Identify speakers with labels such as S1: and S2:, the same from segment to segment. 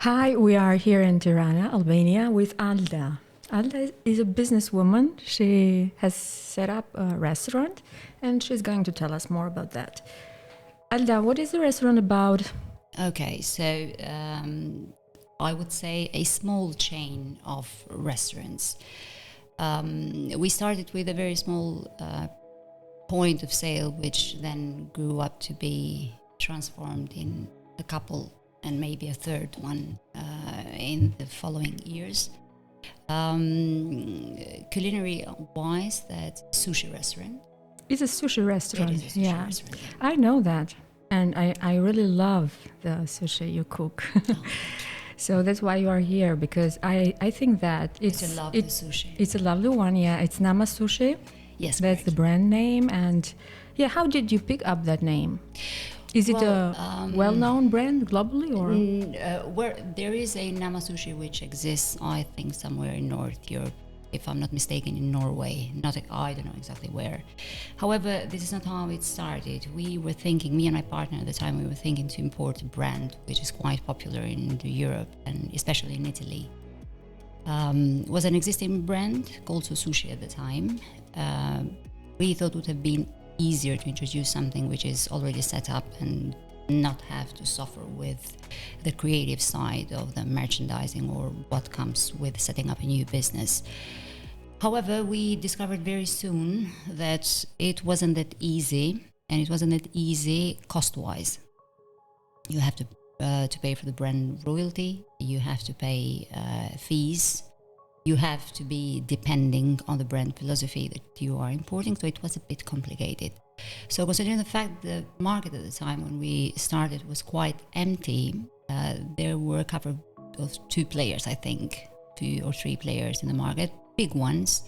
S1: Hi, we are here in Tirana, Albania, with Alda. Alda is a businesswoman. She has set up a restaurant, and she's going to tell us more about that. Alda, what is the restaurant about?
S2: Okay, so I would say a small chain of restaurants. We started with a very small point of sale, which then grew up to be transformed in a couple and maybe a third one in the following years. Culinary-wise, that's sushi restaurant.
S1: It's a sushi restaurant.
S2: It is a sushi restaurant.
S1: I know that. And I really love the sushi you cook.
S2: Oh,
S1: So that's why you are here, because I think that
S2: it's a lovely sushi.
S1: It's a lovely one, yeah. It's Nama Sushi.
S2: Yes,
S1: That's the brand name. And yeah, how did you pick up that name? Is it a well-known brand globally, or?
S2: Where there is a Nama Sushi which exists, I think, somewhere in North Europe, if I'm not mistaken, in Norway. I don't know exactly where. However, this is not how it started. We were thinking, me and my partner at the time, we were thinking to import a brand which is quite popular in Europe and especially in Italy. Was an existing brand called Sushi at the time. We thought it would have been easier to introduce something which is already set up and not have to suffer with the creative side of the merchandising or what comes with setting up a new business. However, we discovered very soon that it wasn't that easy, and it wasn't that easy cost-wise. You have to pay for the brand royalty, you have to pay fees, you have to be depending on the brand philosophy that you are importing, so it was a bit complicated. So considering the fact the market at the time when we started was quite empty, there were a couple of two players, I think, 2 or 3 players in the market, big ones,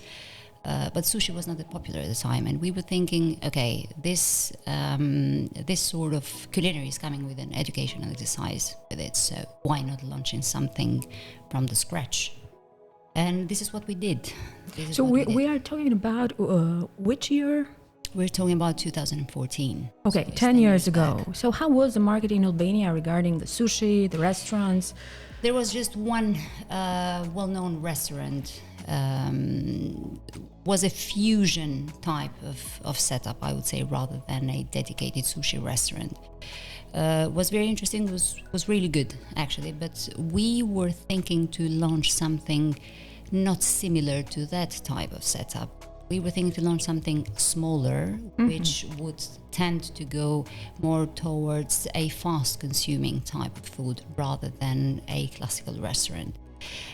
S2: but sushi was not that popular at the time, and we were thinking, okay, this sort of culinary is coming with an educational exercise with it, so why not launching something from the scratch? And this is what we did.
S1: So we are talking about which year?
S2: We're talking about 2014.
S1: Okay,
S2: so
S1: 10 years ago.
S2: back.
S1: So how was the market in Albania regarding the sushi, the restaurants?
S2: There was just one well-known restaurant. Was a fusion type of setup, I would say, rather than a dedicated sushi restaurant. Was very interesting, was really good, actually. But we were thinking to launch something not similar to that type of setup. We were thinking to launch something smaller, which would tend to go more towards a fast-consuming type of food rather than a classical restaurant.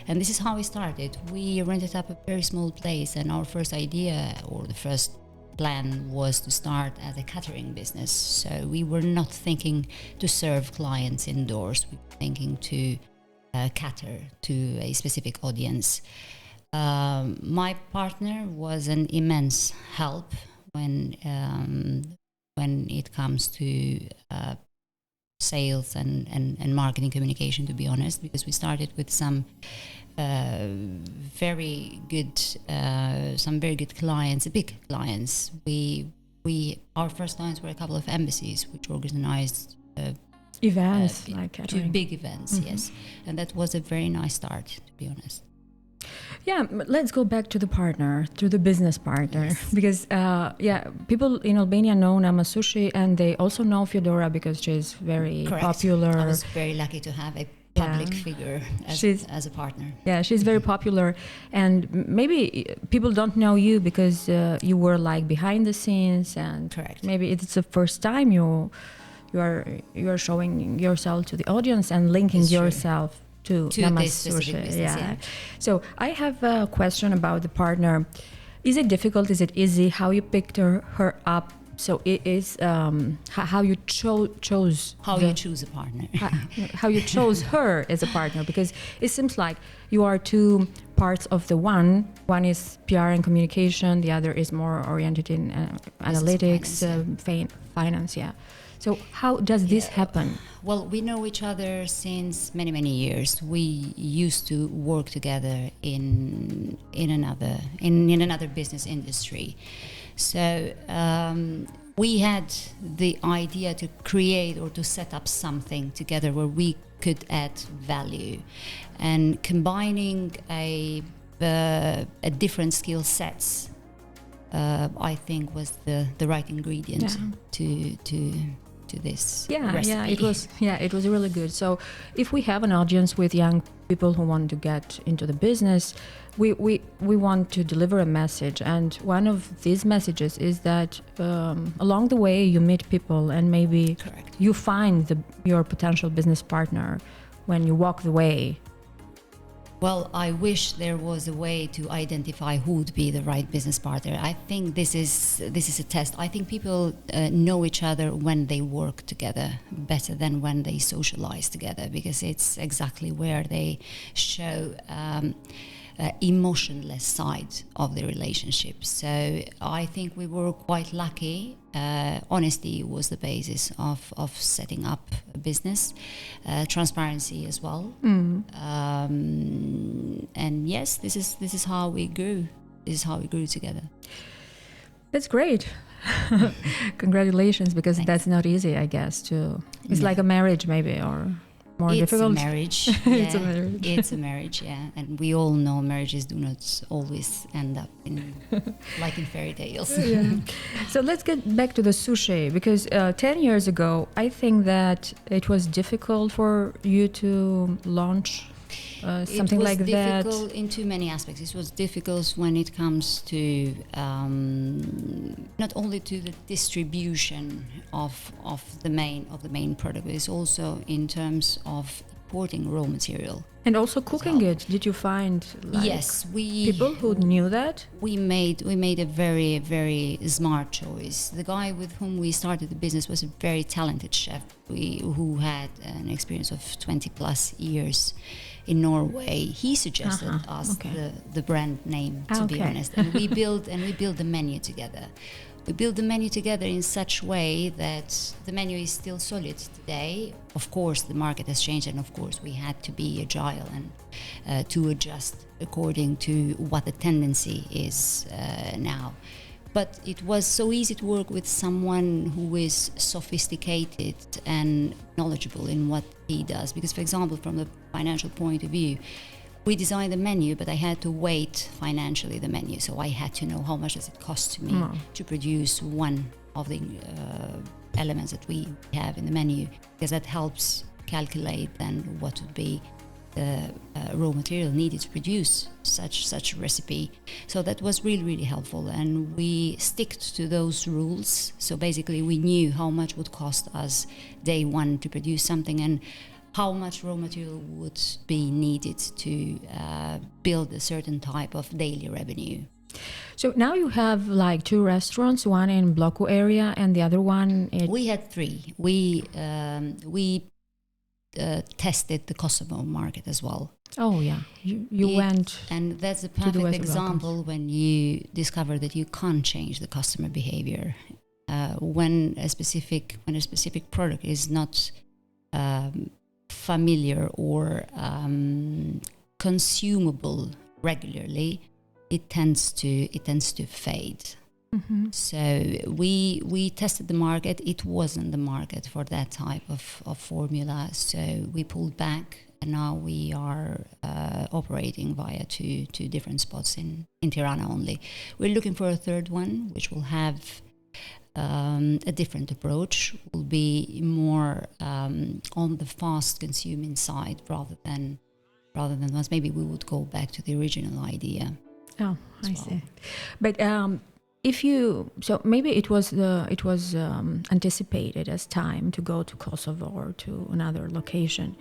S2: And this is how we started. We rented up a very small place, and our first idea, or the first plan, was to start as a catering business. So we were not thinking to serve clients indoors. We were thinking to cater to a specific audience. My partner was an immense help when it comes to sales and marketing communication, to be honest, because we started with some very good clients, big clients. Our first clients were a couple of embassies which organized
S1: Events, like catering.
S2: 2 big events, yes, and that was a very nice start, to be honest.
S1: Yeah, but let's go back to the business partner,
S2: Yes.
S1: because people in Albania know Nama Sushi, and they also know Fyodora because she's very
S2: Correct.
S1: popular.
S2: I was very lucky to have a public figure as a partner.
S1: Yeah, she's very popular, and maybe people don't know you because you were like behind the scenes, and
S2: Correct.
S1: maybe it's the first time you are showing yourself to the audience and linking
S2: It's true.
S1: yourself to Nama
S2: this specific
S1: Sushi.
S2: business, yeah.
S1: So I have a question about the partner. Is it difficult? Is it easy? How you picked her up? So it is how you chose
S2: You choose a partner.
S1: how you chose her as a partner, because it seems like you are two parts of the one. One is PR and communication, the other is more oriented in analytics, finance. Yeah. So how does this happen?
S2: Well, we know each other since many, many years. We used to work together in another business industry. So we had the idea to create or to set up something together where we could add value, and combining a different skill sets, I think was the right ingredient to this recipe.
S1: It was really good. So if we have an audience with young people who want to get into the business, we want to deliver a message, and one of these messages is that along the way you meet people, and maybe
S2: Correct.
S1: you find your potential business partner when you walk the way.
S2: Well, I wish there was a way to identify who would be the right business partner. I think this is a test. I think people know each other when they work together better than when they socialize together, because it's exactly where they show emotionless side of the relationship. So I think we were quite lucky. Honesty was the basis of setting up a business, transparency as well. And yes, this is how we grew. This is how we grew together.
S1: That's great. Congratulations, because
S2: Thanks.
S1: that's not easy, I guess. It's like a marriage, maybe, or more difficult.
S2: It's a marriage.
S1: It's a marriage.
S2: It's a marriage, yeah. And we all know marriages do not always end up like in fairy tales.
S1: Yeah. So let's get back to the sushi, because 10 years ago, I think that it was difficult for you to launch something like that.
S2: It was difficult in too many aspects. It was difficult when it comes to not only to the distribution of the main product, but it's also in terms of importing raw material.
S1: And also cooking it. Did you find people who knew that?
S2: We made a very, very smart choice. The guy with whom we started the business was a very talented chef who had an experience of 20 plus years in Norway. He suggested us the brand name, to be honest, and we built the menu together. We built the menu together in such way that the menu is still solid today. Of course, the market has changed, and of course, we had to be agile and to adjust according to what the tendency is now. But it was so easy to work with someone who is sophisticated and knowledgeable in what he does. Because, for example, from the financial point of view, we designed the menu, but I had to weight financially the menu. So I had to know how much does it cost to me to produce one of the elements that we have in the menu, because that helps calculate then what would be the raw material needed to produce such a recipe. So that was really, really helpful, and we sticked to those rules. So basically we knew how much would cost us day one to produce something, and how much raw material would be needed to build a certain type of daily revenue.
S1: So now you have like 2 restaurants, one in Bloku area and the other one
S2: We had 3. We tested the Kosovo market as well.
S1: Oh yeah, you went,
S2: and that's a perfect example when you discover that you can't change the customer behavior when a specific product is not familiar or consumable regularly. It tends to fade. Mm-hmm. So we tested the market. It wasn't the market for that type of formula. So we pulled back, and now we are operating via two different spots in Tirana only. We're looking for a third one, which will have a different approach. Will be more on the fast consuming side rather than once. Maybe we would go back to the original idea.
S1: Oh, I see. But maybe it was anticipated as time to go to Kosovo or to another location.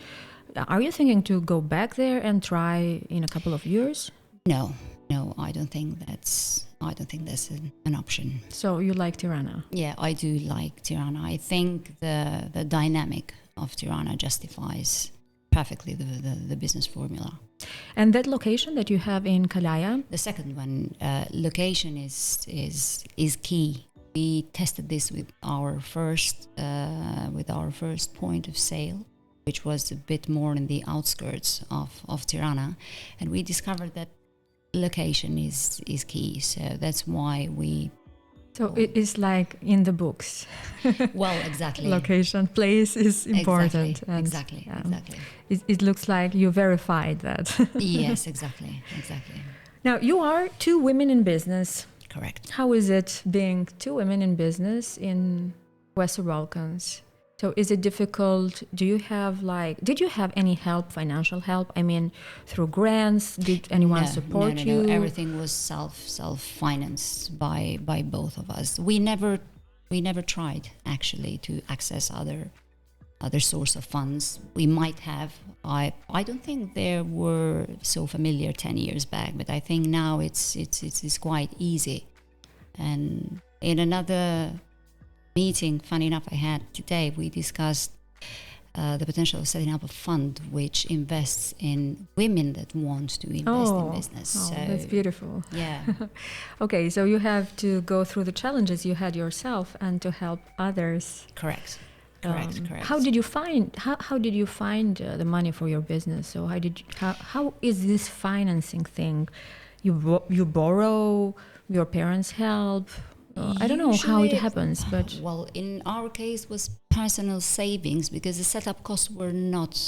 S1: Are you thinking to go back there and try in a couple of years?
S2: No, I don't think that's an option.
S1: So you like Tirana?
S2: Yeah, I do like Tirana. I think the dynamic of Tirana justifies perfectly the business formula.
S1: And that location that you have in Kalaya?
S2: The second one, location is key. We tested this with our first point of sale, which was a bit more in the outskirts of Tirana, and we discovered that location is key. So that's why we
S1: So it is like in the books.
S2: Well, exactly.
S1: Location, place is important.
S2: Exactly.
S1: It looks like you verified that.
S2: Yes, exactly.
S1: Now, you are two women in business.
S2: Correct.
S1: How is it being two women in business in Western Balkans? So is it difficult? Did you have any help, financial help? I mean, through grants? Did anyone support you?
S2: No. Everything was self-financed by both of us. We never tried actually to access other source of funds. We might have. I don't think they were so familiar 10 years back, but I think now it's quite easy. And in another meeting, funny enough, I had today, we discussed the potential of setting up a fund which invests in women that want to invest in business.
S1: Oh,
S2: so
S1: that's beautiful.
S2: Yeah.
S1: Okay, so you have to go through the challenges you had yourself and to help others.
S2: Correct.
S1: How did you find the money for your business? So how is this financing thing? You borrow, your parents help. I don't know how it happens, but
S2: well, in our case, was personal savings because the setup costs were not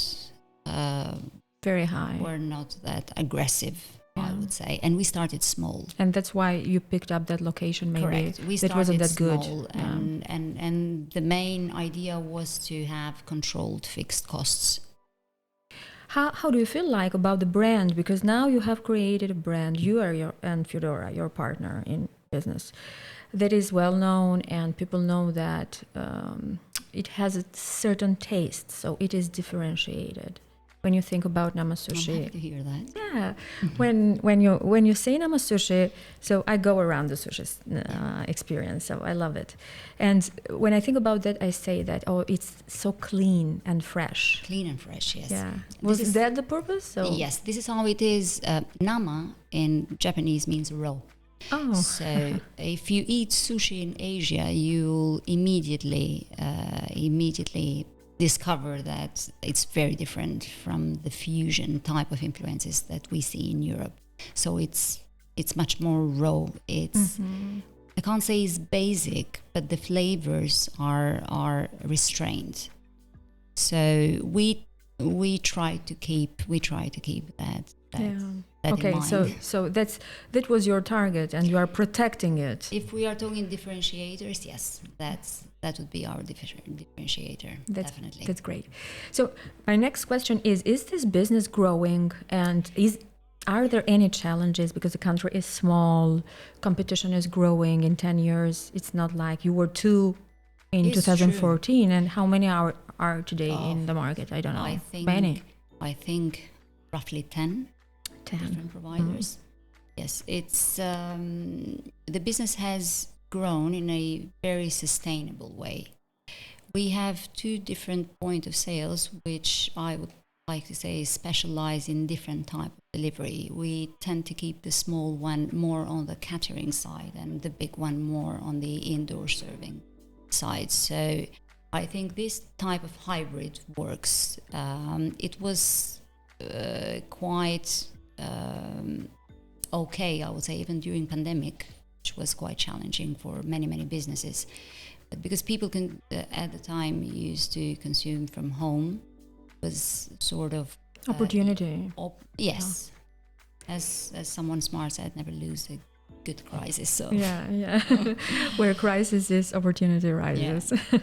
S1: very high.
S2: Were not that aggressive, I would say, and we started small.
S1: And that's why you picked up that location. Maybe
S2: correct. We started
S1: it wasn't that
S2: small,
S1: good,
S2: and the main idea was to have controlled fixed costs.
S1: How do you feel like about the brand? Because now you have created a brand. You are and Fyodora, your partner in business, that is well known, and people know that it has a certain taste, so it is differentiated. When you think about Nama Sushi,
S2: I'm happy to hear that.
S1: Yeah, when you say Nama Sushi, so I go around the sushi experience, so I love it. And when I think about that, I say that it's so clean and fresh.
S2: Clean and fresh, yes.
S1: Yeah. Was that the purpose? So
S2: yes, this is how it is. Nama in Japanese means raw.
S1: Oh.
S2: So if you eat sushi in Asia, you'll immediately discover that it's very different from the fusion type of influences that we see in Europe. So it's much more raw. It's I can't say it's basic, but the flavors are restrained. So we try to keep that.
S1: Okay, so that was your target, and you are protecting it.
S2: If we are talking differentiators, yes, that would be our differentiator. Definitely.
S1: That's great. So my next question is this business growing, and are there any challenges because the country is small, competition is growing in 10 years? It's not like you were two in 2014, true. And how many are today in the market? I don't know.
S2: I think roughly 10 different providers. Yes, it's the business has grown in a very sustainable way. We have two different point of sales, which I would like to say specialize in different type of delivery. We tend to keep the small one more on the catering side and the big one more on the indoor serving side. So I think this type of hybrid works. It was quite okay, I would say, even during pandemic, which was quite challenging for many businesses. But because people at the time used to consume from home, was sort of
S1: opportunity.
S2: Yes, as someone smart said, never lose a good crisis. So
S1: yeah. Where crisis is, opportunity rises. Yeah.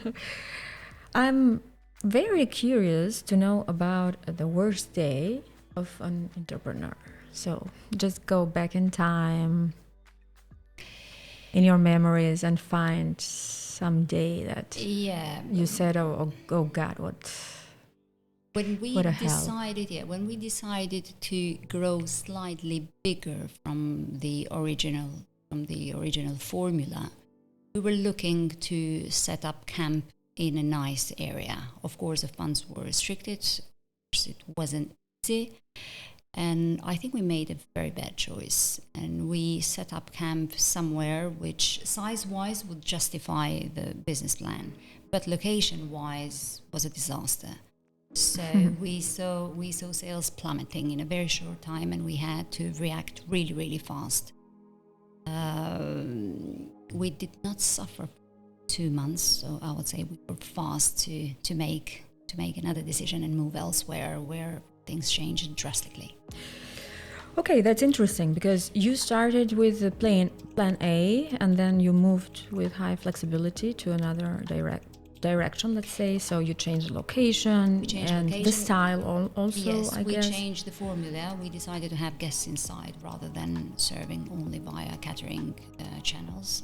S1: I'm very curious to know about the worst day of an entrepreneur. So just go back in time in your memories and find some day that you said, oh God, what
S2: when we decided to grow slightly bigger from the original formula, we were looking to set up camp in a nice area. Of course, the funds were restricted. It wasn't easy. And I think we made a very bad choice. And we set up camp somewhere which size-wise would justify the business plan, but location-wise was a disaster. So we saw sales plummeting in a very short time, and we had to react really fast. we did not suffer 2 months, so I would say we were fast to make another decision and move elsewhere where things changed drastically.
S1: Okay, that's interesting because you started with the plan A and then you moved with high flexibility to another direction, let's say. So you changed the location the style also,
S2: yes,
S1: I guess.
S2: We changed the formula. We decided to have guests inside rather than serving only via catering channels.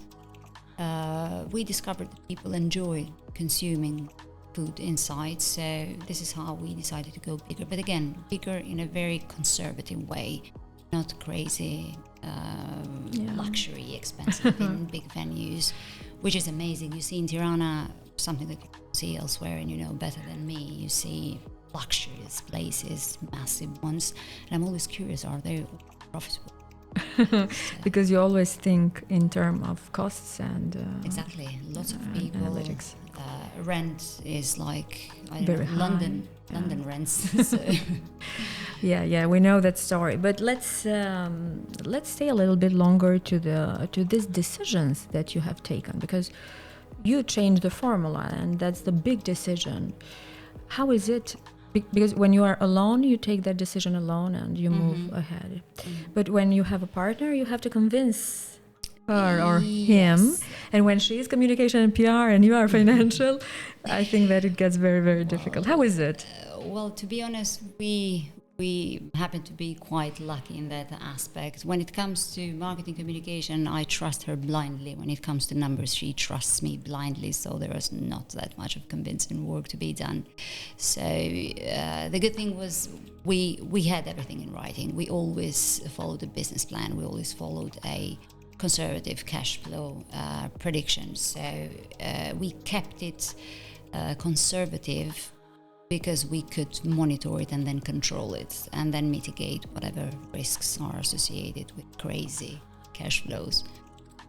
S2: We discovered that people enjoy consuming food inside, so this is how we decided to go bigger. But again, bigger in a very conservative way, not crazy luxury, expensive in big venues, which is amazing. You see in Tirana something that you don't see elsewhere, and you know better than me. You see luxurious places, massive ones, and I'm always curious: are they profitable?
S1: Because you always think in terms of costs and
S2: exactly, lots of people.
S1: Analytics.
S2: Rent is like
S1: Very high.
S2: London rents. So.
S1: Yeah, we know that story. But let's stay a little bit longer to these decisions that you have taken, because you changed the formula, and that's the big decision. How is it? Because when you are alone, you take that decision alone and you move ahead. But when you have a partner, you have to convince her or him. And when she is communication and PR and you are financial, I think that it gets very, very difficult. How is it?
S2: Well, to be honest, we happen to be quite lucky in that aspect. When it comes to marketing communication, I trust her blindly. When it comes to numbers, she trusts me blindly. So there was not that much of convincing work to be done. So the good thing was we had everything in writing. We always followed a business plan. We always followed a conservative cash flow predictions. So we kept it conservative because we could monitor it and then control it and then mitigate whatever risks are associated with crazy cash flows.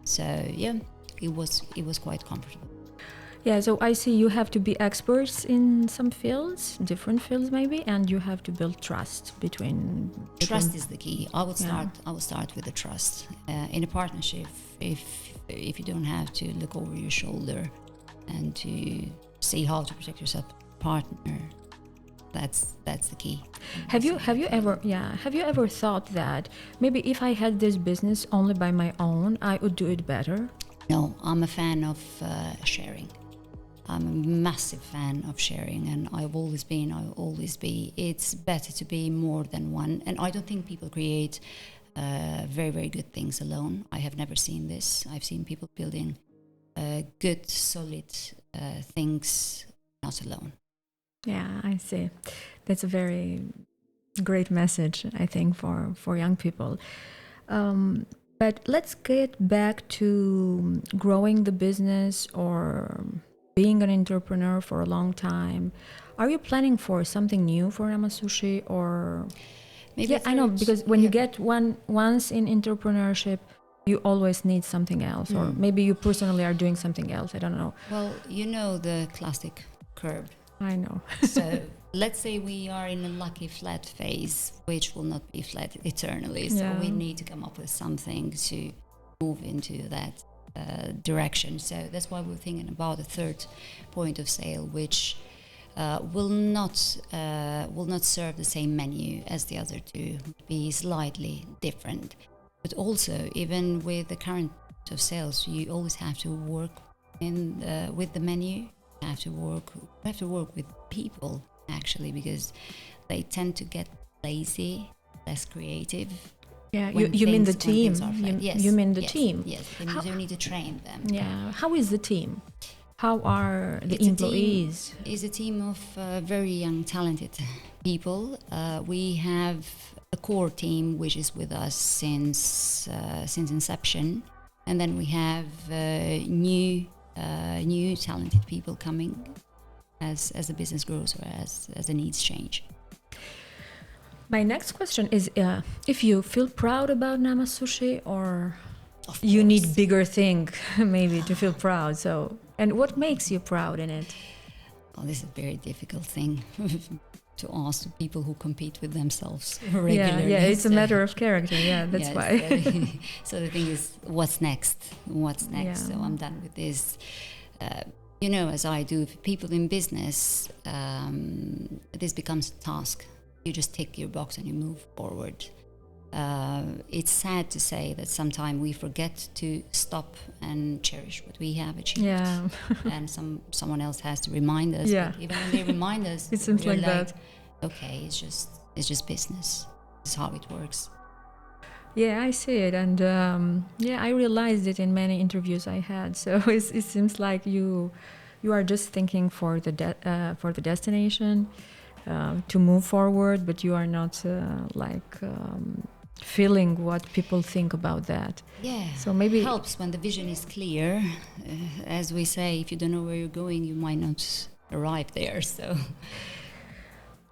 S2: So yeah, it was quite comfortable.
S1: Yeah, so I see you have to be experts in some fields, different fields maybe, and you have to build trust between
S2: Trust is the key. I would start with the trust. In a partnership, if you don't have to look over your shoulder and to see how to protect yourself, partner, that's the key.
S1: Have you ever thought that maybe if I had this business only by my own, I would do it better?
S2: No, I'm a fan of sharing. I'm a massive fan of sharing, and I've always been, I'll always be. It's better to be more than one, and I don't think people create very, very good things alone. I have never seen this. I've seen people building good, solid things not alone.
S1: Yeah, I see. That's a very great message, I think, for young people. But let's get back to growing the business or being an entrepreneur for a long time. Are you planning for something new for Sushi, or
S2: maybe?
S1: Yeah, I know, because when you get once in entrepreneurship, you always need something else, or maybe you personally are doing something else. I don't know.
S2: Well, you know the classic curve.
S1: I know.
S2: So let's say we are in a lucky flat phase, which will not be flat eternally. So we need to come up with something to move into that direction. So that's why we're thinking about a third point of sale, which will not serve the same menu as the other two, be slightly different. But also, even with the current of sales, you always have to work with the menu. You have to work with people, actually, because they tend to get lazy, less creative.
S1: Yeah, you mean the team? You mean the team?
S2: Yes, you need to train them.
S1: Yeah. How is the team? How are the employees?
S2: It's a team of very young, talented people. We have a core team which is with us since inception, and then we have new talented people coming as the business grows or as the needs change.
S1: My next question is if you feel proud about Sushi, or you need bigger thing maybe to feel proud. So, and what makes you proud in it?
S2: Oh, this is a very difficult thing. to ask the people who compete with themselves regularly.
S1: Yeah, it's a matter of character. Yeah, that's why.
S2: So the thing is, what's next?
S1: Yeah.
S2: So I'm done with this. As I do for people in business, this becomes a task. You just tick your box and you move forward. It's sad to say that sometimes we forget to stop and cherish what we have achieved.
S1: Yeah.
S2: And someone else has to remind us.
S1: Yeah.
S2: But even when they remind us,
S1: it seems like that.
S2: Okay, it's just business. This is how it works.
S1: Yeah, I see it, and I realized it in many interviews I had. So it seems like you are just thinking for the destination, to move forward, but you are not feeling what people think about that.
S2: Yeah,
S1: so maybe
S2: it helps when the vision is clear. As we say, if you don't know where you're going, you might not arrive there. So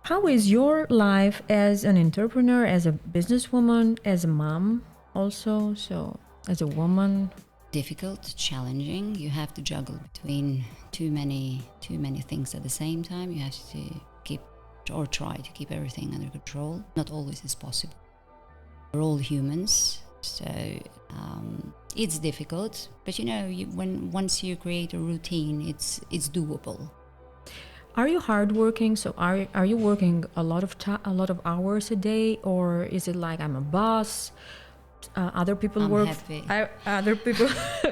S1: how is your life as an entrepreneur, as a businesswoman, as a mom also, so as a woman?
S2: Difficult, challenging. You have to juggle between too many things at the same time. You have to try to keep everything under control. Not always is possible. We're all humans, so it's difficult. But once you create a routine, it's doable.
S1: Are you hardworking? So are you working a lot of hours a day, or is it like I'm a boss? Other people other people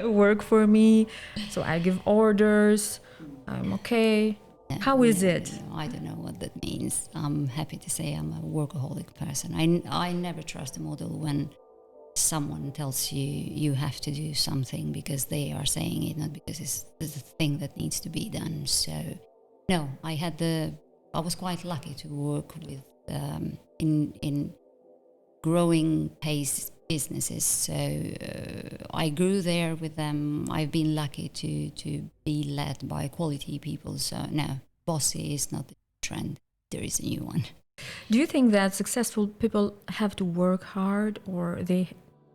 S1: work for me, so I give orders. I'm okay. How is it?
S2: I don't know what that means. I'm happy to say I'm a workaholic person. I never trust a model when someone tells you have to do something because they are saying it, not because it's the thing that needs to be done. So, no, I was quite lucky to work with in growing pace businesses. So I grew there with them. I've been lucky to be led by quality people. So no, bossy is not the trend. There is a new one.
S1: Do you think that successful people have to work hard, or they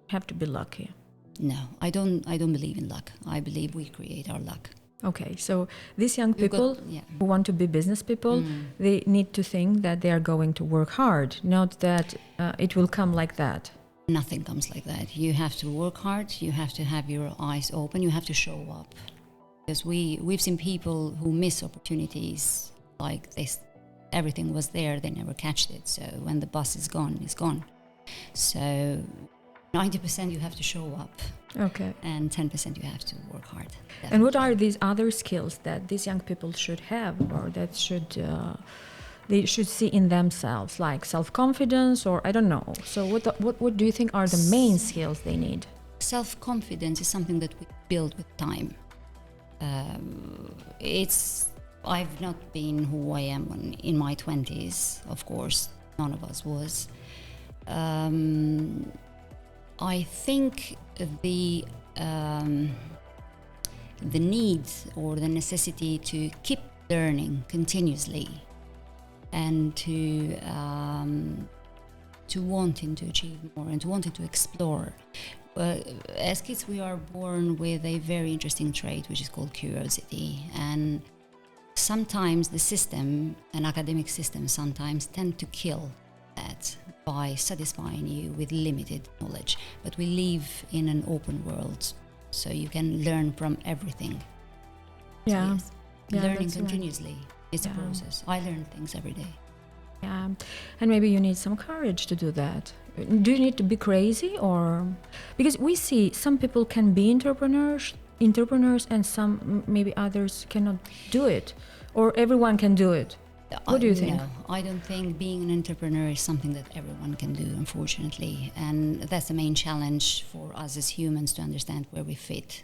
S1: have to be lucky?
S2: No, I don't believe in luck. I believe we create our luck.
S1: Okay, so these young people who want to be business people, they need to think that they are going to work hard, not that it will come like that.
S2: Nothing comes like that. You have to work hard. You have to have your eyes open. You have to show up. Because we've seen people who miss opportunities like this. Everything was there, they never catched it. So when the bus is gone, it's gone. So 90% you have to show up.
S1: Okay.
S2: And 10% you have to work hard. Definitely.
S1: And what are these other skills that these young people should have, or that they should see in themselves, like self-confidence, or I don't know. So what do you think are the main skills they need?
S2: Self-confidence is something that we build with time. I've not been who I am in my 20s, of course, none of us was. I think the need or the necessity to keep learning continuously and to wanting to achieve more and to wanting to explore. As kids, we are born with a very interesting trait, which is called curiosity. And sometimes the system, an academic system, sometimes tend to kill that by satisfying you with limited knowledge. But we live in an open world, so you can learn from everything.
S1: Yeah.
S2: So yes, learning continuously.
S1: Right.
S2: It's a process. I learn things every day.
S1: Yeah, and maybe you need some courage to do that. Do you need to be crazy, or because we see some people can be entrepreneurs, and some maybe others cannot do it, or everyone can do it? What do you think?
S2: No, I don't think being an entrepreneur is something that everyone can do, unfortunately, and that's the main challenge for us as humans to understand where we fit.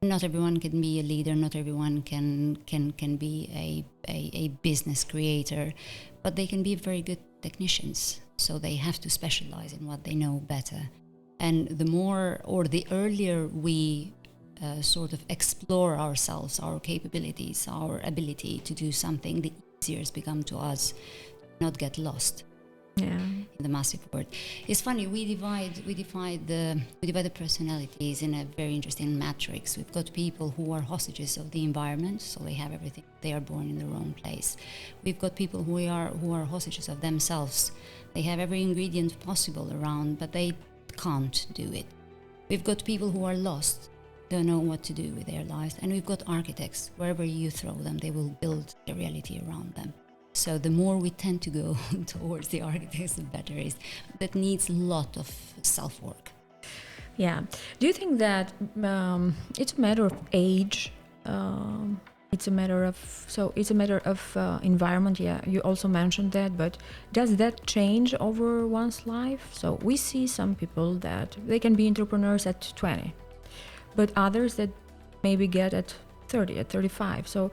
S2: Not everyone can be a leader. Not everyone can be a business creator, but they can be very good technicians. So they have to specialize in what they know better. And the more or the earlier we sort of explore ourselves, our capabilities, our ability to do something, the easier it's become to us not get lost. in the massive world. It's funny, we divide the personalities in a very interesting matrix. We've got people who are hostages of the environment, so they have everything. They are born in the wrong place. We've got people who are hostages of themselves. They have every ingredient possible around, but they can't do it. We've got people who are lost, don't know what to do with their lives, and we've got architects. Wherever you throw them, they will build the reality around them. So the more we tend to go towards the architects, the better it is. That needs a lot of self-work.
S1: Yeah. Do you think that it's a matter of age? It's a matter of environment. Yeah, you also mentioned that. But does that change over one's life? So we see some people that they can be entrepreneurs at 20, but others that maybe get at 30, at 35. So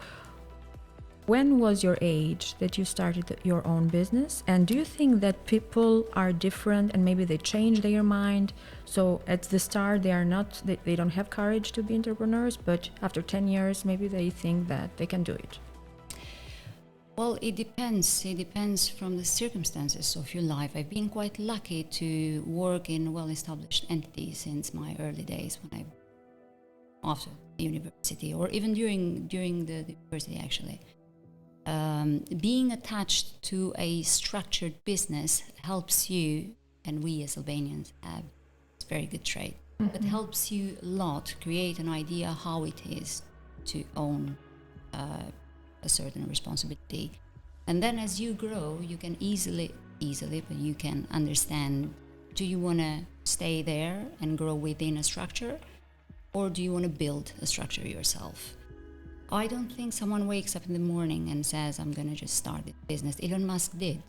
S1: when was your age that you started your own business? And do you think that people are different and maybe they change their mind? So at the start they don't have courage to be entrepreneurs, but after 10 years maybe they think that they can do it.
S2: Well, it depends. It depends from the circumstances of your life. I've been quite lucky to work in well-established entities since my early days after the university, or even during the university actually. Being attached to a structured business helps you, and we as Albanians have a very good trait, but helps you a lot create an idea how it is to own a certain responsibility. And then as you grow, you can easily, but you can understand, do you want to stay there and grow within a structure, or do you want to build a structure yourself? I don't think someone wakes up in the morning and says, I'm going to just start a business. Elon Musk did.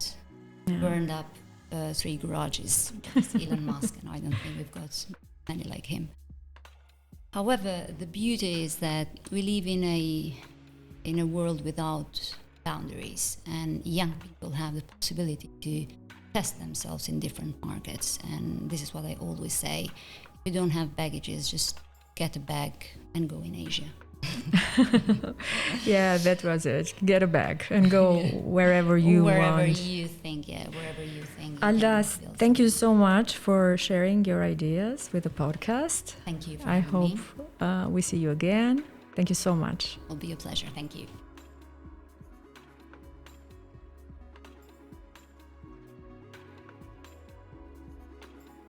S2: Burned up 3 garages. It's Elon Musk, and I don't think we've got many like him. However, the beauty is that we live in a world without boundaries, and young people have the possibility to test themselves in different markets. And this is what I always say. If you don't have baggages, just get a bag and go in Asia.
S1: Yeah, that was it. Get a bag and go wherever you want.
S2: Wherever you think.
S1: Alda, thank you so much for sharing your ideas with the podcast.
S2: Thank you for
S1: I
S2: having me.
S1: hope we see you again. Thank you so much.
S2: It'll be a pleasure. Thank you.